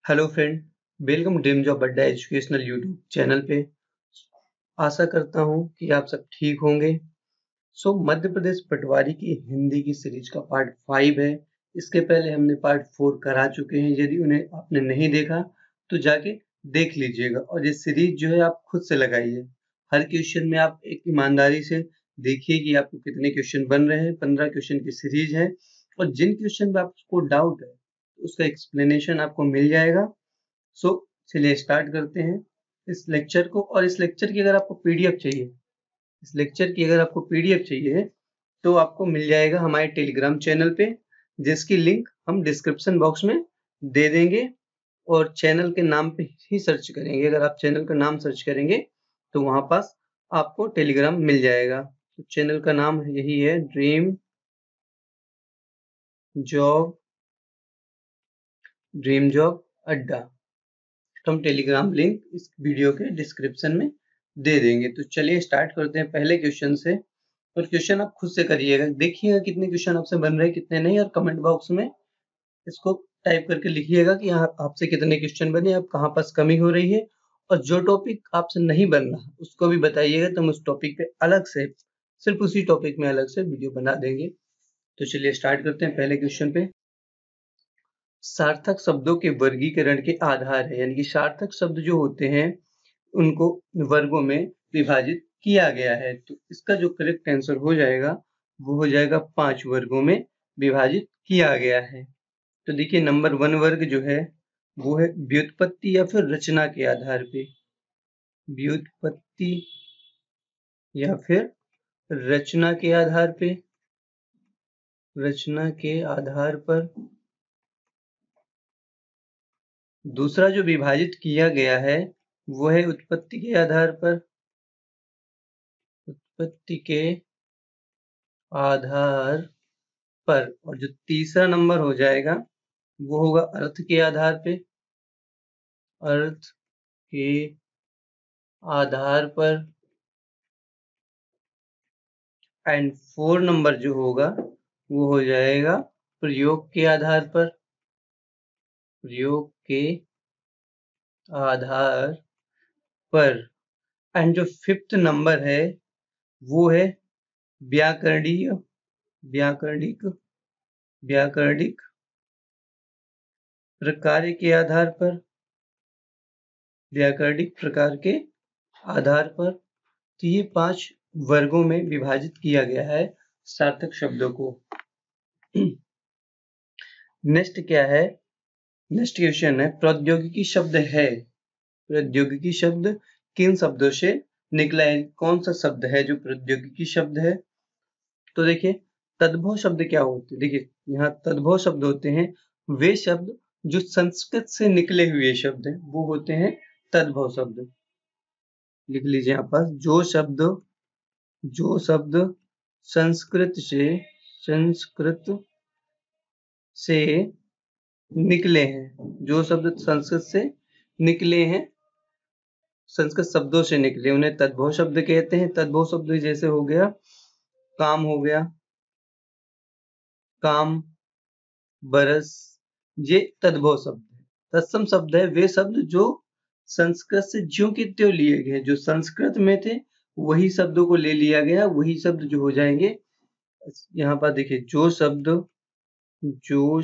Hello friend, welcome dream job अड्डा educational YouTube channel पे। आशा करता हूँ कि आप सब ठीक होंगे। मध्य प्रदेश पटवारी की हिंदी की सीरीज का पार्ट 5 है। इसके पहले हमने पार्ट 4 करा चुके हैं। यदि उन्हें आपने नहीं देखा तो जाके देख लीजिएगा और ये सीरीज जो है आप खुद से लगाइए। हर क्वेश्चन में आप एक ईमानदारी से देखिए कि आपको कितने क्वेश्चन बन रहे हैं। 15 क्वेश्चन की सीरीज है और जिन क्वेश्चन में आपको डाउट है उसका एक्सप्लेनेशन आपको मिल जाएगा। चलिए स्टार्ट करते हैं इस लेक्चर को। और इस लेक्चर की अगर आपको पीडीएफ चाहिए तो आपको मिल जाएगा हमारे टेलीग्राम चैनल पे, जिसकी लिंक हम डिस्क्रिप्शन बॉक्स में दे देंगे। और चैनल के नाम पे ही सर्च करेंगे। अगर आप चैनल का नाम सर्च करेंगे तो वहां पास आपको टेलीग्राम मिल जाएगा। तो चैनल का नाम यही है, ड्रीम जॉब अड्डा। हम टेलीग्राम लिंक इस वीडियो के डिस्क्रिप्शन में दे देंगे। तो चलिए स्टार्ट करते हैं पहले क्वेश्चन से। और क्वेश्चन आप खुद से करिएगा, देखिएगा कितने क्वेश्चन आपसे बन रहे हैं कितने नहीं, और कमेंट बॉक्स में इसको टाइप करके लिखिएगा कि आपसे कितने क्वेश्चन बने, आप कहाँ पास कमी हो रही है। और जो टॉपिक आपसे नहीं बन रहा उसको भी बताइएगा, तो हम उस टॉपिक पे अलग से, सिर्फ उसी टॉपिक में अलग से वीडियो बना देंगे। तो चलिए स्टार्ट करते हैं पहले क्वेश्चन पे। सार्थक शब्दों के वर्गीकरण के आधार है, यानी कि सार्थक शब्द जो होते हैं उनको वर्गों में विभाजित किया गया है। तो इसका जो करेक्ट आंसर हो जाएगा वो हो जाएगा 5 वर्गों में विभाजित किया गया है। तो देखिए नंबर 1 वर्ग जो है वो है व्युत्पत्ति या फिर रचना के आधार पे। व्युत्पत्ति या फिर रचना के आधार पे, रचना के आधार पर। दूसरा जो विभाजित किया गया है वो है उत्पत्ति के आधार पर। उत्पत्ति के आधार पर। और जो तीसरा नंबर हो जाएगा वो होगा अर्थ के आधार पे। अर्थ के आधार पर। एंड 4 नंबर जो होगा वो हो जाएगा प्रयोग के आधार पर। प्रयोग के आधार पर। एंड जो 5th नंबर है वो है व्याकरणीय व्याकरणिक व्याकरणिक प्रकार के आधार पर। व्याकरणिक प्रकार के आधार पर। तो ये 5 वर्गों में विभाजित किया गया है सार्थक शब्दों को। नेक्स्ट क्या है, नेक्स्ट क्वेश्चन है प्रौद्योगिकी शब्द है। प्रौद्योगिकी शब्द किन शब्दों से निकला है? कौन सा शब्द है जो प्रौद्योगिकी शब्द है? तो देखिए तद्भव शब्द क्या होते हैं। देखिए यहाँ तद्भव शब्द होते हैं वे शब्द जो संस्कृत से निकले हुए शब्द हैं, वो होते हैं तद्भव शब्द। लिख लीजिए यहाँ पर, जो शब्द संस्कृत से निकले हैं, जो शब्द संस्कृत से निकले हैं, संस्कृत शब्दों से निकले, उन्हें तद्भव शब्द कहते हैं। तद्भव शब्द जैसे हो गया काम, हो गया काम, बरस, ये तद्भव शब्द है। तत्सम शब्द है वे शब्द जो संस्कृत से ज्यों के त्यों लिए गए, जो संस्कृत में थे वही शब्दों को ले लिया गया, वही शब्द जो हो जाएंगे। यहाँ पर देखिए जो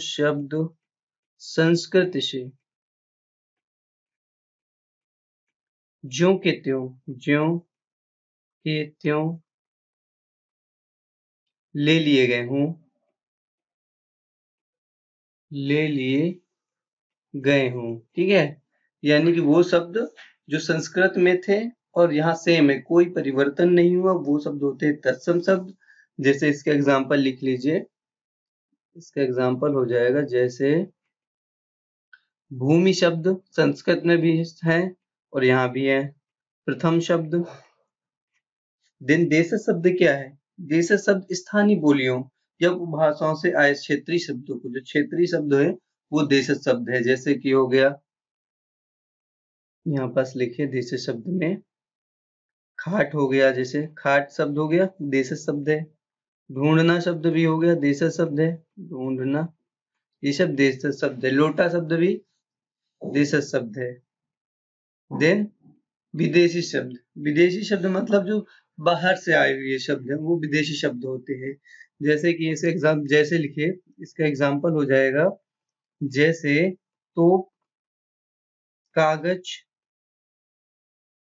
शब्द संस्कृत से ज्यों के त्यों ले लिए गए हों, ठीक है। यानी कि वो शब्द जो संस्कृत में थे और यहाँ सेम है, कोई परिवर्तन नहीं हुआ, वो शब्द होते हैं तत्सम शब्द। जैसे इसका एग्जांपल लिख लीजिए, इसका एग्जांपल हो जाएगा जैसे भूमि शब्द संस्कृत में भी है और यहाँ भी है प्रथम शब्द। दिन देश शब्द क्या है? देश शब्द स्थानीय बोलियों या उपभाषाओं से आए क्षेत्रीय शब्दों को, जो क्षेत्रीय शब्द है वो देश शब्द है। जैसे कि हो गया यहाँ पास लिखिए देश शब्द में खाट हो गया, जैसे खाट शब्द हो गया देश शब्द है। ढूंढना शब्द भी हो गया देश शब्द है, ढूंढना, ये सब देश शब्द है। लोटा शब्द भी देशज शब्द है। देन विदेशी शब्द, विदेशी शब्द मतलब जो बाहर से आए हुए शब्द हैं वो विदेशी शब्द होते हैं। जैसे कि इसे एग्जाम जैसे लिखे, इसका एग्जाम्पल हो जाएगा जैसे तोप, कागज,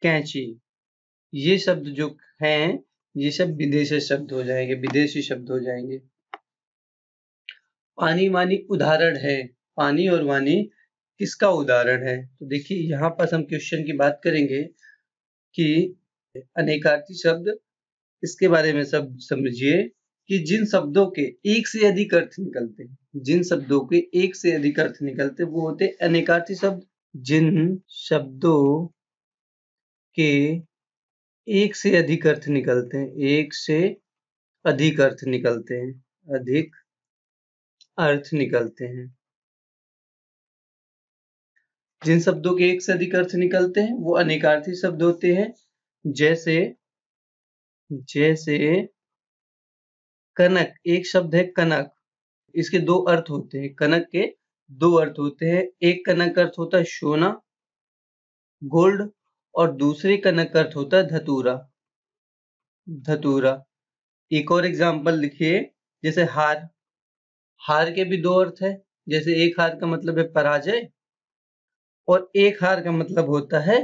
कैंची। ये शब्द जो हैं ये सब विदेशी शब्द हो जाएंगे, विदेशी शब्द हो जाएंगे। पानी वानी उदाहरण है, पानी और वानी किसका उदाहरण है? तो देखिए यहाँ पर हम क्वेश्चन की बात करेंगे कि अनेकार्थी शब्द, इसके बारे में सब समझिए कि जिन शब्दों के एक से अधिक अर्थ निकलते हैं, जिन शब्दों के एक से अधिक अर्थ निकलते हैं वो होते हैं अनेकार्थी शब्द। जिन शब्दों के एक से अधिक अर्थ निकलते हैं, एक से अधिक अर्थ निकलते हैं, अधिक अर्थ निकलते हैं। जिन शब्दों के एक से अधिक अर्थ निकलते हैं वो अनेकार्थी शब्द होते हैं। जैसे जैसे कनक, एक शब्द है कनक, इसके दो अर्थ होते हैं, कनक के दो अर्थ होते हैं। एक कनक का अर्थ होता है सोना, गोल्ड, और दूसरे कनक का अर्थ होता है धतूरा, धतूरा। एक और एग्जांपल लिखिए, जैसे हार, हार के भी दो अर्थ है। जैसे एक हार का मतलब है पराजय और एक हार का मतलब होता है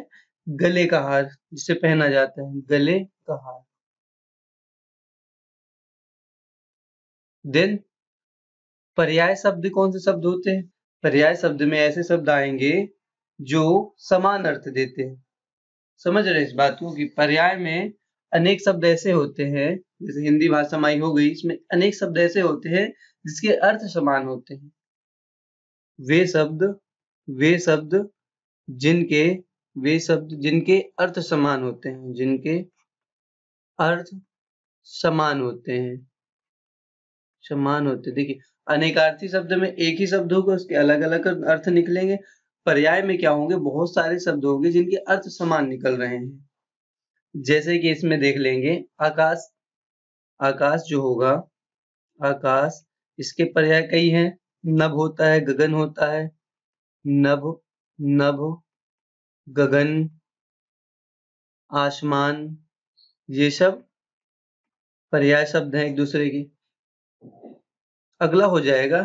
गले का हार, जिसे पहना जाता है, गले का हार। देन पर्याय शब्द कौन से शब्द होते हैं? पर्याय शब्द में ऐसे शब्द आएंगे जो समान अर्थ देते हैं। समझ रहे इस बात को कि पर्याय में अनेक शब्द ऐसे होते हैं, जैसे हिंदी भाषा माई हो गई, इसमें अनेक शब्द ऐसे होते हैं जिसके अर्थ समान होते हैं। वे शब्द जिनके वे शब्द जिनके अर्थ समान होते हैं, जिनके अर्थ समान होते हैं, समान होते हैं। देखिए अनेकार्थी शब्द में एक ही शब्द होगा, उसके अलग अलग अर्थ निकलेंगे। पर्याय में क्या होंगे, बहुत सारे शब्द होंगे जिनके अर्थ समान निकल रहे हैं। जैसे कि इसमें देख लेंगे आकाश, आकाश जो होगा, आकाश, इसके पर्याय कई हैं। नभ होता है, गगन होता है, नभ, नभ, गगन, आसमान, ये सब पर्याय शब्द हैं एक दूसरे के। अगला हो जाएगा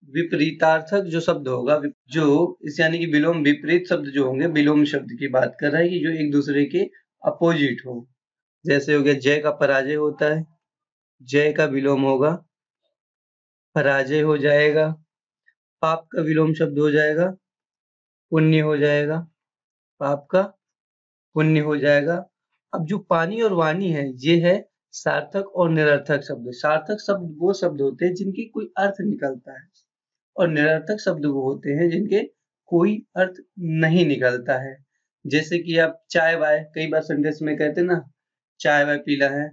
विपरीतार्थक जो शब्द होगा, जो इस यानी कि विलोम, विपरीत शब्द जो होंगे, विलोम शब्द की बात कर रहे हैं कि जो एक दूसरे के अपोजिट हो। जैसे हो गया जय का पराजय होता है, जय का विलोम होगा पराजय हो जाएगा। पाप का विलोम शब्द हो जाएगा पुण्य हो जाएगा, पाप का पुण्य हो जाएगा। अब जो पानी और वाणी है ये है सार्थक और निरर्थक शब्द। सार्थक शब्द वो शब्द होते हैं जिनकी कोई अर्थ निकलता है, और निरर्थक शब्द वो होते हैं जिनके कोई अर्थ नहीं निकलता है। जैसे कि आप चाय वाय, कई बार सेंटेंस में कहते हैं ना चाय वाय पीला है,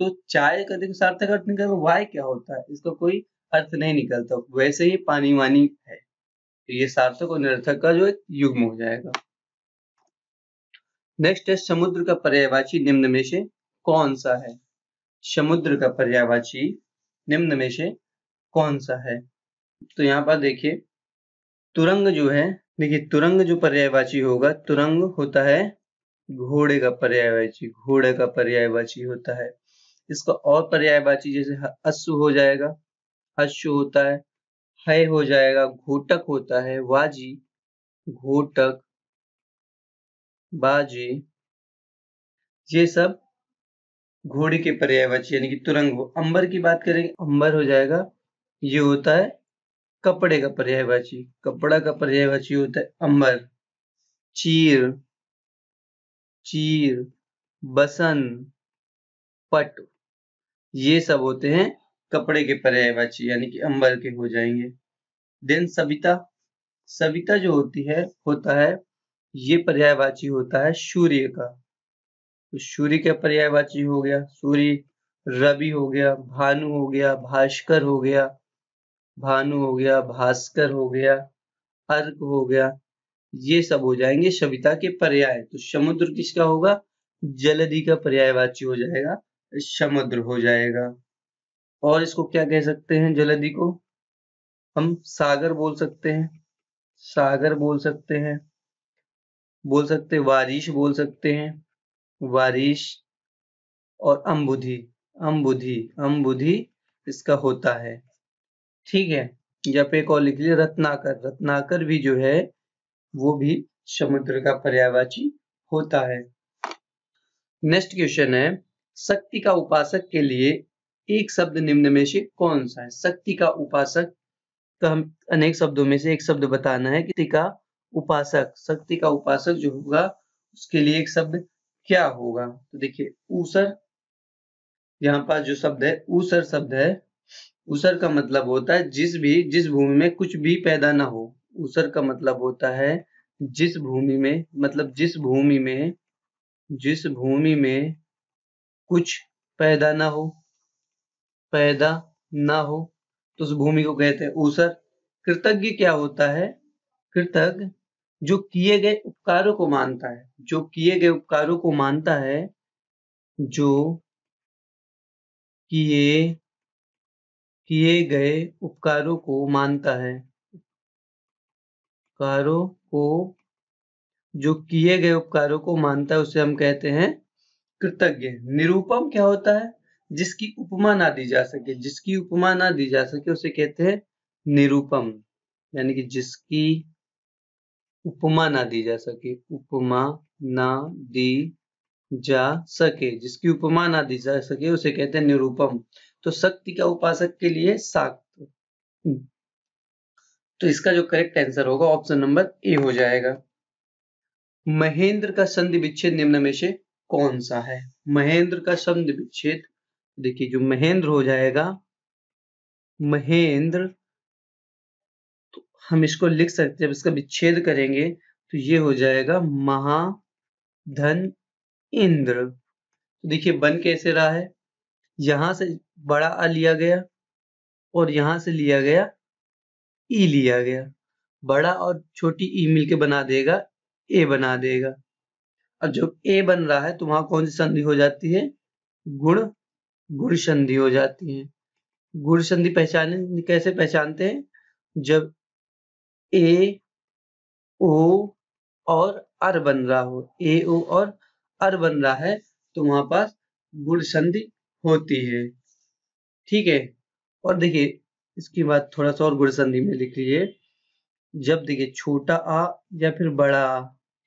तो चाय का देखो सार्थक अर्थ निकल, वाय क्या होता है, इसका कोई अर्थ नहीं निकलता। वैसे ही पानी वानी है, तो ये सार्थक और निरर्थक का जो एक युग्म हो जाएगा। नेक्स्ट है समुद्र का पर्यायवाची निम्न में से कौन सा है? समुद्र का पर्यायवाची निम्न में से कौन सा है? तो यहाँ पर देखिए तुरंग जो है, देखिए तुरंग जो पर्यायवाची होगा, तुरंग होता है घोड़े का पर्यायवाची, घोड़े का पर्यायवाची होता है। इसका और पर्यायवाची जैसे अश्व हो जाएगा, अश्व होता है, है हो जाएगा, घोटक होता है, वाजी, घोटक, बाजी, ये सब घोड़े के पर्यायवाची यानी कि तुरंग हो। अंबर की बात करेंगे, अंबर हो जाएगा, ये होता है कपड़े का पर्यायवाची, कपड़ा का पर्यायवाची होता है अंबर। चीर, चीर, बसन, पट, ये सब होते हैं कपड़े के पर्यायवाची यानी कि अंबर के हो जाएंगे। देन सविता, सविता जो होती है होता है, ये पर्यायवाची होता है सूर्य का। तो सूर्य का पर्यायवाची हो गया सूर्य, रवि हो गया, भानु हो गया, भास्कर हो गया, भानु हो गया, भास्कर हो गया, अर्क हो गया, ये सब हो जाएंगे सविता के पर्याय। तो समुद्र किसका होगा? जलधि का पर्यायवाची हो जाएगा, समुद्र हो जाएगा। और इसको क्या कह सकते हैं? जलधि को हम सागर बोल सकते हैं, सागर बोल सकते हैं, वारिश बोल सकते हैं, वारिश। और अम्बुधि, अम्बुधि इसका होता है। ठीक है, या पे एक और लिख लिया रत्नाकर, रत्नाकर भी जो है वो भी समुद्र का पर्यायवाची होता है। नेक्स्ट क्वेश्चन है, शक्ति का उपासक के लिए एक शब्द निम्न में से कौन सा है? शक्ति का उपासक का हम अनेक शब्दों में से एक शब्द बताना है कि शक्ति का उपासक जो होगा उसके लिए एक शब्द क्या होगा? तो देखिए ऊसर, यहाँ पास जो शब्द है ऊसर शब्द है, ऊसर का मतलब होता है जिस भूमि में कुछ भी पैदा ना हो। ऊसर का मतलब होता है जिस भूमि में, मतलब जिस भूमि में कुछ पैदा ना हो, तो उस भूमि को कहते हैं ऊसर। कृतज्ञ क्या होता है? कृतज्ञ जो किए गए उपकारों को मानता है, जो किए गए उपकारों को मानता है, जो किए गए उपकारों को मानता है, उपकारों को, जो किए गए उपकारों को मानता है उसे हम कहते हैं कृतज्ञ। निरूपम क्या होता है? जिसकी उपमा ना दी जा सके, जिसकी उपमा ना दी जा सके उसे कहते हैं निरूपम, यानी कि जिसकी उपमा ना दी जा सके, उपमा ना दी जा सके, जिसकी उपमा ना दी जा सके उसे कहते हैं निरूपम। तो शक्ति का उपासक के लिए शाक्त। तो इसका जो करेक्ट आंसर होगा ऑप्शन नंबर ए हो जाएगा। महेंद्र का संधि विच्छेद निम्न में से कौन सा है? महेंद्र का संधि विच्छेद, देखिए जो महेंद्र हो जाएगा, महेंद्र, तो हम इसको लिख सकते हैं, जब इसका विच्छेद करेंगे तो ये हो जाएगा महाधन इंद्र। तो देखिए बन कैसे रहा है, यहां से बड़ा आ लिया गया और यहां से लिया गया ई लिया गया, बड़ा और छोटी ई मिलके बना देगा ए बना देगा। अब जब ए बन रहा है तो वहां कौन सी संधि हो जाती है? गुण गुण संधि हो जाती है। गुण संधि पहचाने कैसे पहचानते हैं? जब ए ओ और अर बन रहा हो, ए ओ और अर बन रहा है तो वहां पास गुण संधि होती है। ठीक है, और देखिए इसकी बात थोड़ा सा और गुण संधि में लिख लीजिए। जब देखिए छोटा आ या फिर बड़ा आ,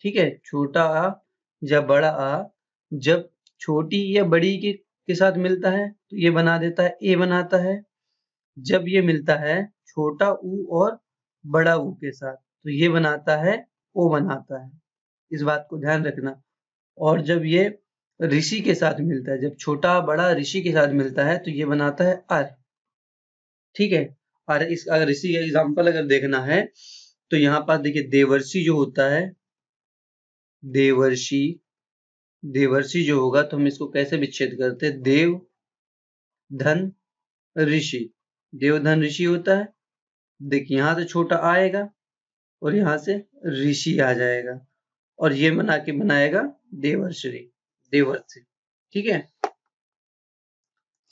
ठीक है, छोटा आ या बड़ा आ, जब छोटी या बड़ी के साथ मिलता है तो ये बना देता है ए बनाता है। जब ये मिलता है छोटा ऊ और बड़ा ऊ के साथ तो ये बनाता है ओ बनाता है, इस बात को ध्यान रखना। और जब ये ऋषि के साथ मिलता है, जब छोटा बड़ा ऋषि के साथ मिलता है तो ये बनाता है अर। ठीक है, और इस अगर ऋषि का एग्जाम्पल अगर देखना है तो यहाँ पास देखिए देवर्षि जो होता है, देवर्षि, देवर्षि जो होगा तो हम इसको कैसे विच्छेद करते हैं? देव धन ऋषि, देव धन ऋषि होता है। देखिए यहाँ से छोटा आएगा और यहाँ से ऋषि आ जाएगा और ये बना के बनाएगा देवर्षि, देवर्षि। ठीक है,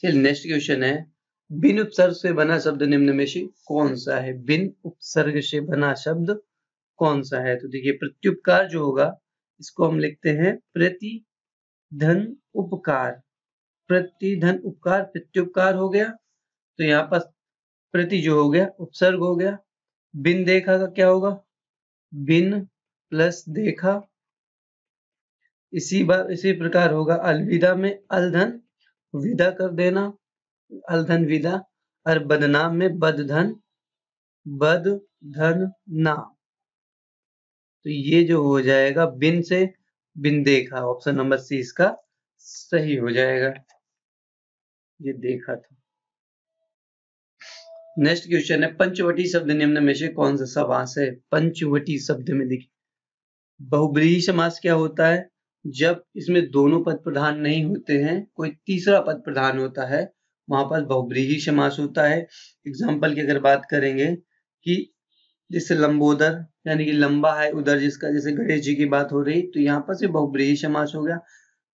चलिए नेक्स्ट क्वेश्चन है, बिन उपसर्ग से बना शब्द निम्न में से कौन सा है? बिन उपसर्ग से बना शब्द कौन सा है? तो देखिए प्रत्युपकार जो होगा इसको हम लिखते हैं प्रति धन उपकार, प्रति धन उपकार प्रत्युपकार हो गया। तो यहाँ पास प्रति जो हो गया उपसर्ग हो गया। बिन देखा का क्या होगा? बिन प्लस देखा। इसी प्रकार होगा अलविदा में अलधन विदा कर देना, अलधन विदा। और बदनाम में बदधन ना। तो ये जो हो जाएगा बिन से बिन देखा, ऑप्शन नंबर सी इसका सही हो जाएगा। ये देखा था। नेक्स्ट क्वेश्चन है, पंचवटी शब्द निम्न में से कौन सा समास है? पंचवटी शब्द में देखिए बहुब्रीहि समास क्या होता है? जब इसमें दोनों पद प्रधान नहीं होते हैं, कोई तीसरा पद प्रधान होता है, वहां पर बहुब्रीहि समास होता है। एग्जाम्पल की अगर बात करेंगे कि जैसे लंबोदर यानी कि लंबा है उदर जिसका, जैसे गणेश जी की बात हो रही तो यहाँ पर से बहुब्रीहि समास हो गया।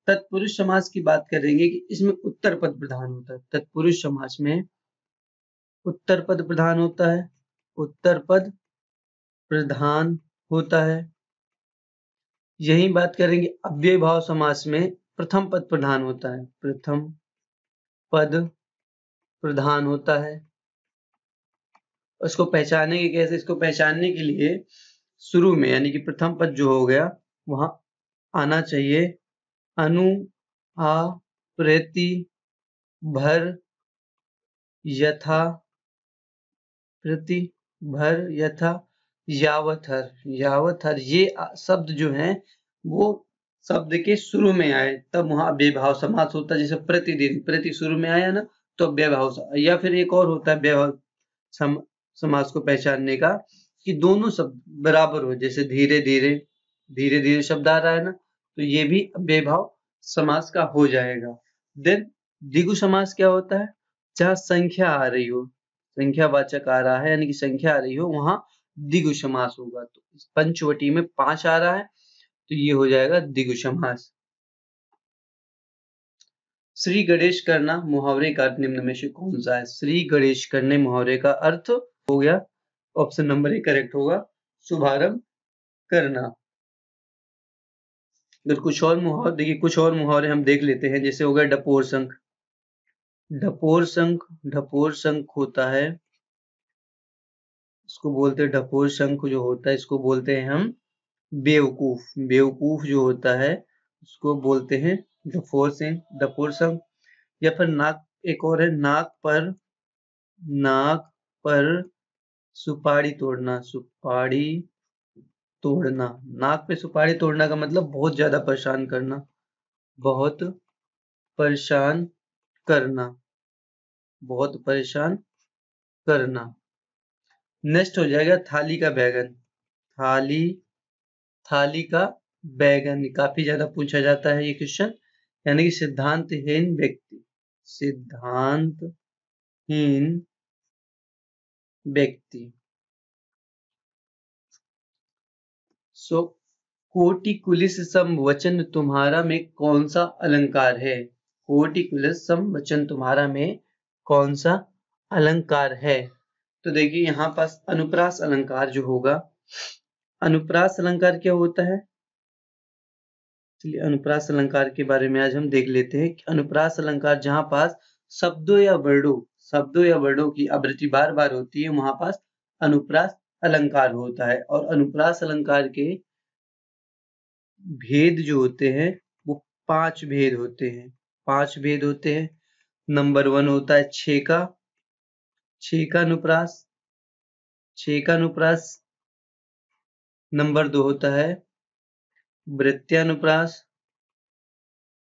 तत्पुरुष समास की बात करेंगे कि इसमें उत्तर पद प्रधान होता है, तत्पुरुष समास में उत्तर पद प्रधान होता है, उत्तर पद प्रधान होता है। यही बात करेंगे अव्यय भाव समास में प्रथम पद प्रधान होता है। प्रथम पद प्रधान होता है। उसको पहचानेंगे कैसे? इसको पहचानने के लिए शुरू में यानी कि प्रथम पद जो हो गया वहां आना चाहिए अनु, आ, प्रति, भर, यथा, प्रति, भर, यथा, यावथर। यावथर ये शब्द जो हैं वो शब्द के शुरू में आए तब वहां अव्ययभाव समास होता है। जैसे प्रतिदिन, प्रति शुरू में आया ना तो अव्ययभाव। या फिर एक और होता है अव्ययभाव समास को पहचानने का कि दोनों शब्द बराबर हो। जैसे धीरे धीरे, धीरे धीरे शब्द आ रहा है ना तो ये भी अव्ययभाव समास का हो जाएगा। देन द्विगु समास क्या होता है? जहां संख्या आ रही हो, संख्यावाचक आ रहा है यानी कि संख्या आ रही हो वहां द्विगु समास होगा। तो पंचवटी में 5 आ रहा है तो ये हो जाएगा द्विगु समास। श्री गणेश करना मुहावरे का अर्थ निम्न में से कौन सा है? श्री गणेश करने मुहावरे का अर्थ हो गया ऑप्शन नंबर ए करेक्ट होगा, शुभारंभ करना। अगर कुछ और मुहावरे देखिए, कुछ और मुहावरे हम देख लेते हैं। जैसे हो गया डपोर शंख। डपोर शंख, ढपोर शंख होता है, इसको बोलते हैं ढपोर शंख जो होता है इसको बोलते हैं हम बेवकूफ। बेवकूफ जो होता है उसको बोलते हैं डपोर शंख। या फिर नाक, एक और है नाक पर सुपारी तोड़ना। सुपारी तोड़ना, नाक पे सुपारी तोड़ना का मतलब बहुत ज्यादा परेशान करना, बहुत परेशान करना, बहुत परेशान करना। नेक्स्ट हो जाएगा थाली का बैगन। थाली, थाली का बैगन काफी ज्यादा पूछा जाता है ये क्वेश्चन। यानी कि सिद्धांतहीन व्यक्ति, सिद्धांतहीन व्यक्ति। सो कोटिकुलिस समवचन तुम्हारा में कौन सा अलंकार है? कोटिकुलिस समवचन तुम्हारा में कौन सा अलंकार है? तो देखिए यहाँ पास अनुप्रास अलंकार जो होगा, अनुप्रास अलंकार क्या होता है? चलिए अनुप्रास अलंकार के बारे में आज हम देख लेते हैं कि अनुप्रास अलंकार जहां पास शब्दों या वर्डों की आवृत्ति बार बार होती है वहां पास अनुप्रास अलंकार होता है। और अनुप्रास अलंकार के भेद जो होते हैं वो 5 भेद होते हैं। 5 भेद होते हैं। नंबर 1 होता है छेका अनुप्रास, छेका अनुप्रास। नंबर 2 होता है वृत्त्यानुप्रास,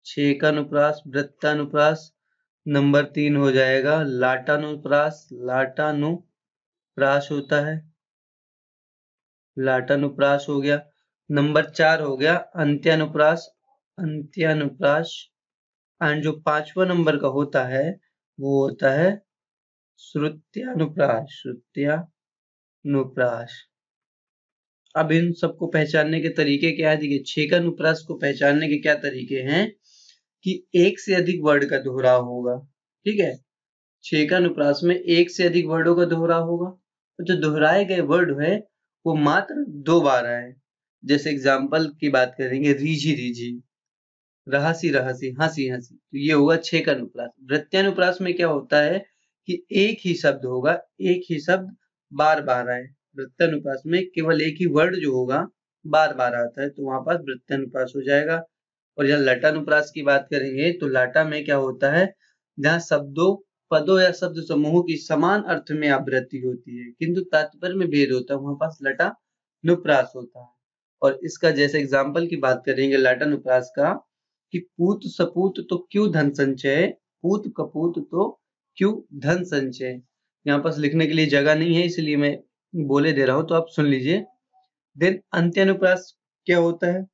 छेकानुप्रास, वृत्तानुप्रास। नंबर 3 हो जाएगा लाटानुप्रास, लाटानुप्रास होता है, लाटानुप्रास हो गया। नंबर 4 हो गया अंत्यानुप्रास, अंत्यानुप्रास। एंड जो 5वां नंबर का होता है वो होता है श्रुत्यानुप्रास, श्रुत्यानुप्रास। अब इन सबको पहचानने के तरीके क्या है? देखिए छेकानुप्रास को पहचानने के क्या तरीके हैं कि एक से अधिक वर्ड का दोहराव होगा। ठीक है, छेकानुप्रास में एक से अधिक वर्डों का दोहराव होगा। तो जो दोहराए गए वर्ड है वो मात्र 2 बार आए। जैसे एग्जाम्पल की बात करेंगे रीझी रीझी, रहसी रहसी, हंसी हंसी, तो ये होगा छेकानुप्रास। वृत्त्यानुप्रास में क्या होता है कि एक ही शब्द होगा, एक ही शब्द बार बार आए। वृत्त्यानुप्रास में केवल एक ही वर्ड जो होगा बार बार आता है तो वहां पास वृत्त्यानुप्रास हो जाएगा। और जहाँ लटानुप्रास की बात करेंगे तो लाटा में क्या होता है, जहाँ शब्दों, पदों या शब्द समूहों की समान अर्थ में आवृत्ति होती है किंतु तात्पर्य में भेद होता है, वहां पास लटानुप्रास होता है। और इसका जैसे एग्जाम्पल की बात करेंगे लटानुप्रास का कि पूत सपूत तो क्यों धन संचय, पूत कपूत तो क्यों धन संचय। यहाँ पास लिखने के लिए जगह नहीं है इसलिए मैं बोले दे रहा हूं तो आप सुन लीजिए। देन अंत्यानुप्रास क्या होता है?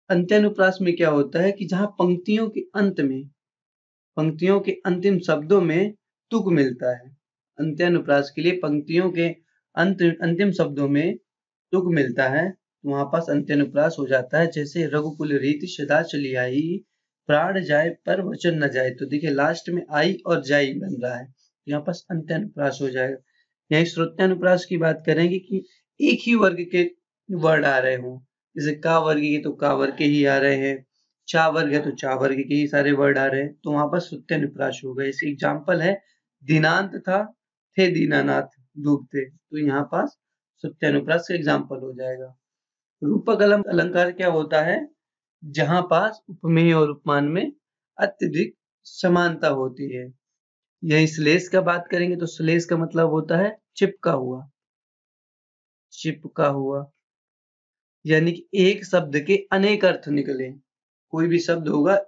अंत्यानुप्रास में क्या होता है कि जहां पंक्तियों के अंत में, पंक्तियों के अंतिम शब्दों में तुक मिलता है। अंत्यानुप्रास के लिए पंक्तियों के अंतिम शब्दों में तुक मिलता है तो वहां पास अंत्यानुप्रास हो जाता है। जैसे रघुकुल रीति सदा चली आई, प्राण जाए पर वचन न जाए। तो देखिए लास्ट में आई और जाई बन रहा है, यहाँ पास अंत्यानुप्रास हो जाएगा। यही श्रुत्यानुप्रास की बात करेंगे कि एक ही वर्ग के वर्ड आ रहे हों, जैसे का वर्ग के तो का वर्ग के ही आ रहे हैं, चा वर्ग है तो चा वर्ग के ही सारे वर्ड आ रहे हैं, तो वहां पर सुत्यनुप्रास होगा। इसे एग्जाम्पल है दीनांत था, थे दीनानाथ डूबते, तो यहाँ पास सुत्यनुप्रास का एग्जाम्पल हो जाएगा। रूपक अलंकार क्या होता है? जहां पास उपमेय और उपमान में अत्यधिक समानता होती है। यही श्लेष का बात करेंगे तो श्लेष का मतलब होता है चिपका हुआ, चिपका हुआ, यानी कि एक शब्द के अनेक अर्थ निकले। कोई भी शब्द होगा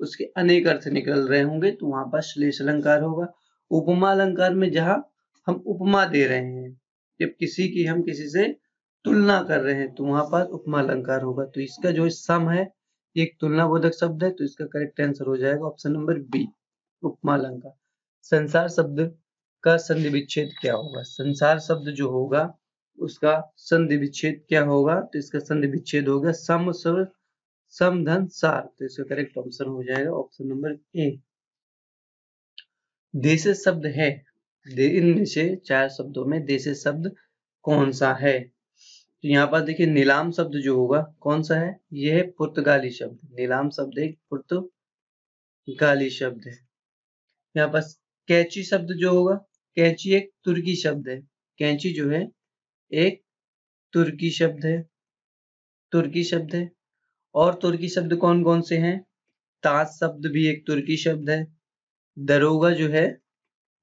उसके अनेक अर्थ निकल रहे होंगे तो वहां पर श्लेष अलंकार होगा। उपमा अलंकार में जहां हम उपमा दे रहे हैं, जब किसी की हम किसी से तुलना कर रहे हैं तो वहां पर उपमा अलंकार होगा। तो इसका जो सम है ये एक तुलनाबोधक शब्द है, तो इसका करेक्ट आंसर हो जाएगा ऑप्शन नंबर बी, उपमा अलंकार। संसार शब्द का संधि विच्छेद क्या होगा? संसार शब्द जो होगा उसका संधि विच्छेद क्या होगा? तो इसका संधि विच्छेद होगा सम धन सार, तो इसका करेक्ट ऑप्शन हो जाएगा ऑप्शन नंबर ए। देशज शब्द है, इनमें से 4 शब्दों में देशज शब्द कौन सा है? तो यहाँ पर देखिए नीलाम शब्द जो होगा कौन सा है? यह है पुर्तगाली शब्द। नीलाम शब्द एक पुर्तगाली शब्द है। यहाँ पर कैंची शब्द जो होगा, कैंची एक तुर्की शब्द है। कैंची जो है एक तुर्की शब्द है, तुर्की शब्द है। और तुर्की शब्द कौन कौन से हैं? ताज शब्द भी एक तुर्की शब्द है। दरोगा जो है,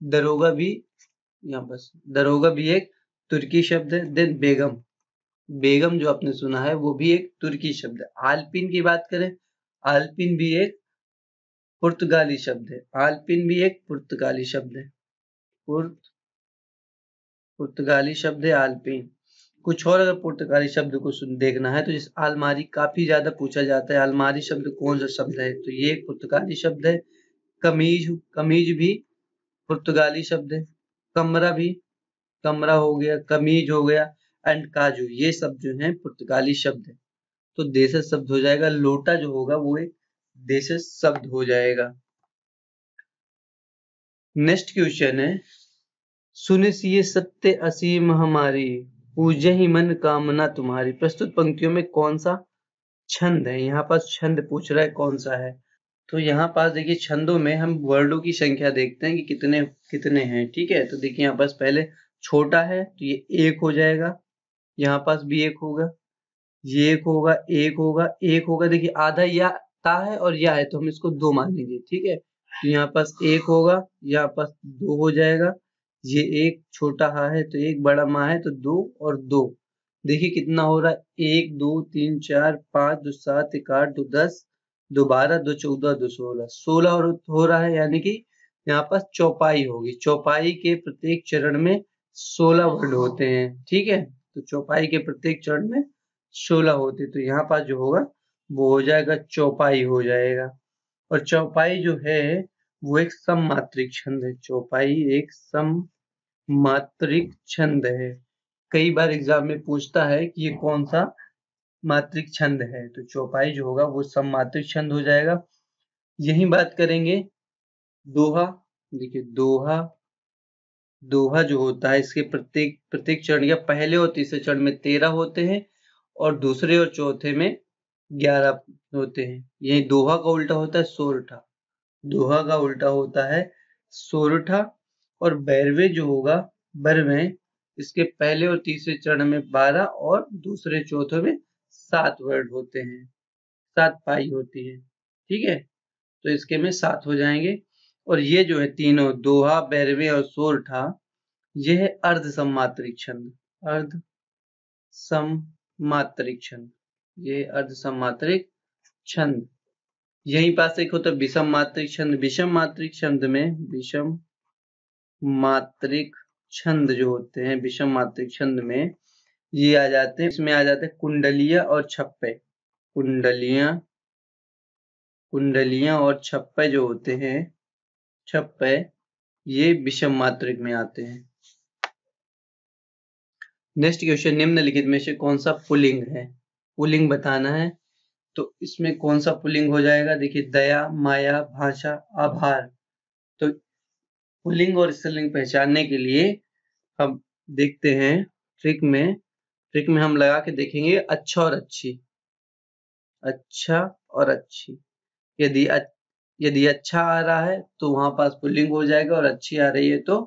दरोगा भी, यहाँ बस दरोगा भी एक तुर्की शब्द है। देन बेगम, बेगम जो आपने सुना है वो भी एक तुर्की शब्द है। आलपिन की बात करें, आलपिन भी एक पुर्तगाली शब्द है। आलपिन भी एक पुर्तगाली शब्द है, पुर्तगाली शब्द है आलपिन। कुछ और अगर पुर्तगाली शब्द को देखना है तो जैसे अलमारी काफी ज्यादा पूछा जाता है, अलमारी शब्द कौन सा शब्द है? तो ये एक पुर्तगाली शब्द है। कमीज, कमीज भी पुर्तगाली शब्द है। कमरा भी, कमरा हो गया, कमीज हो गया, एंड काजू, ये सब जो है पुर्तगाली शब्द है। तो देशज शब्द हो जाएगा। लोटा जो होगा वो एक देशज शब्द हो जाएगा। नेक्स्ट क्वेश्चन है, सुनिए सत्य असीम हमारी, पूजे ही मन कामना तुम्हारी। प्रस्तुत पंक्तियों में कौन सा छंद है? यहाँ पर छंद पूछ रहा है कौन सा है। तो यहाँ पास देखिए छंदों में हम वर्डों की संख्या देखते हैं कि कितने कितने हैं। ठीक है, तो देखिए यहाँ पास पहले छोटा है तो ये एक हो जाएगा, यहाँ पास भी एक होगा, ये एक होगा, एक होगा, एक होगा। देखिए आधा या ता है और या है तो हम इसको 2 मानेंगे। ठीक है, तो यहाँ पास एक होगा, यहाँ पास 2 हो जाएगा। ये एक छोटा हा है तो एक, बड़ा मा है तो 2 और 2। देखिए कितना हो रहा है, 1 2 3 4 5 2 7 1 8 2 10 2 12 2 14 2 16 16 हो रहा है, यानी कि यहाँ पास चौपाई होगी। चौपाई के प्रत्येक चरण में 16 वर्ड होते हैं। ठीक है, तो चौपाई के प्रत्येक चरण में 16 होते, तो यहाँ पास जो होगा वो हो जाएगा चौपाई हो जाएगा। और चौपाई जो है वो एक सममात्रिक छंद है। चौपाई एक सममात्रिक छंद है। कई बार एग्जाम में पूछता है कि ये कौन सा मात्रिक छंद है, तो चौपाई जो होगा वो सममात्रिक छंद हो जाएगा। यही बात करेंगे दोहा। देखिए दोहा, दोहा जो होता है इसके प्रत्येक प्रत्येक चरण या पहले और तीसरे चरण में 13 होते हैं और दूसरे और चौथे में 11 होते हैं। यही दोहा का उल्टा होता है सोरठा। दोहा का उल्टा होता है सोरठा। और बैरवे जो होगा, बैरवे, इसके पहले और तीसरे चरण में 12 और दूसरे चौथे में 7 वर्ड होते हैं, 7 पाई होती है। ठीक है, तो इसके में 7 हो जाएंगे। और ये जो है तीनों दोहा, बैरवे और सोरठा, ये है अर्ध सममात्रिक छंद। अर्ध सममात्रिक छंद, ये अर्ध सममात्रिक छंद। यहीं पास एक होता है विषम मात्रिक छंद। विषम मात्रिक छंद में, विषम मात्रिक छंद जो होते हैं, विषम मात्रिक छंद में ये आ जाते हैं, इसमें आ जाते हैं कुंडलियां और छप्पे। कुंडलियां, कुंडलियां और छप्पे जो होते हैं, छप्पे, ये विषम मात्रिक में आते हैं। नेक्स्ट क्वेश्चन, निम्नलिखित में से कौन सा पुल्लिंग है? पुल्लिंग बताना है, तो इसमें कौन सा पुल्लिंग हो जाएगा? देखिए दया, माया, भाषा, आभार। तो पुल्लिंग और स्त्रीलिंग पहचानने के लिए हम देखते हैं ट्रिक में, ट्रिक में हम लगा के देखेंगे अच्छा और अच्छी, अच्छा और अच्छी। यदि यदि अच्छा आ रहा है तो वहां पास पुल्लिंग हो जाएगा, और अच्छी आ रही है तो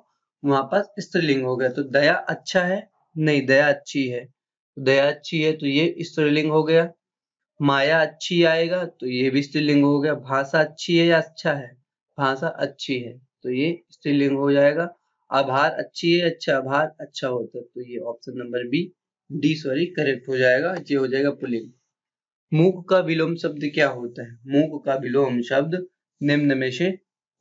वहां पास स्त्रीलिंग हो गया। तो दया अच्छा है, नहीं दया अच्छी है, तो दया अच्छी है तो ये स्त्रीलिंग हो गया। माया अच्छी आएगा तो ये भी स्त्रीलिंग हो गया। भाषा अच्छी है या अच्छा है, भाषा अच्छी है तो ये स्त्रीलिंग हो जाएगा। आभार अच्छी है, अच्छा आभार अच्छा होता है, तो ये option number D sorry correct हो जाएगा, ये हो जाएगा पुल्लिंग। मूक का विलोम शब्द क्या होता है? मूक का विलोम शब्द निम्न में से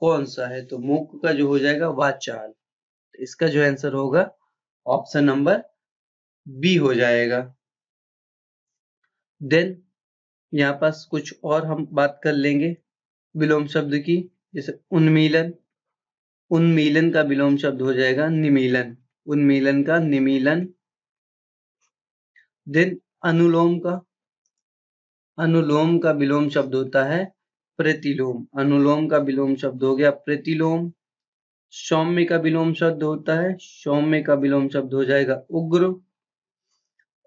कौन सा है? तो मूक का जो हो जाएगा वाचाल, तो इसका जो आंसर होगा ऑप्शन नंबर बी हो जाएगा। देन यहाँ पास कुछ और हम बात कर लेंगे विलोम शब्द की, जैसे उन्मीलन। उन्मीलन का विलोम शब्द हो जाएगा निमीलन, उन्मीलन का निमीलन। देन अनुलोम का, अनुलोम का विलोम शब्द होता है प्रतिलोम, अनुलोम का विलोम शब्द हो गया प्रतिलोम। सौम्य का विलोम शब्द होता है, सौम्य का विलोम शब्द हो जाएगा उग्र।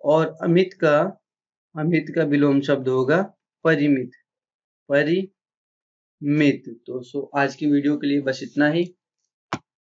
और अमित का विलोम शब्द होगा परिमित, परिमित। तो आज की वीडियो के लिए बस इतना ही।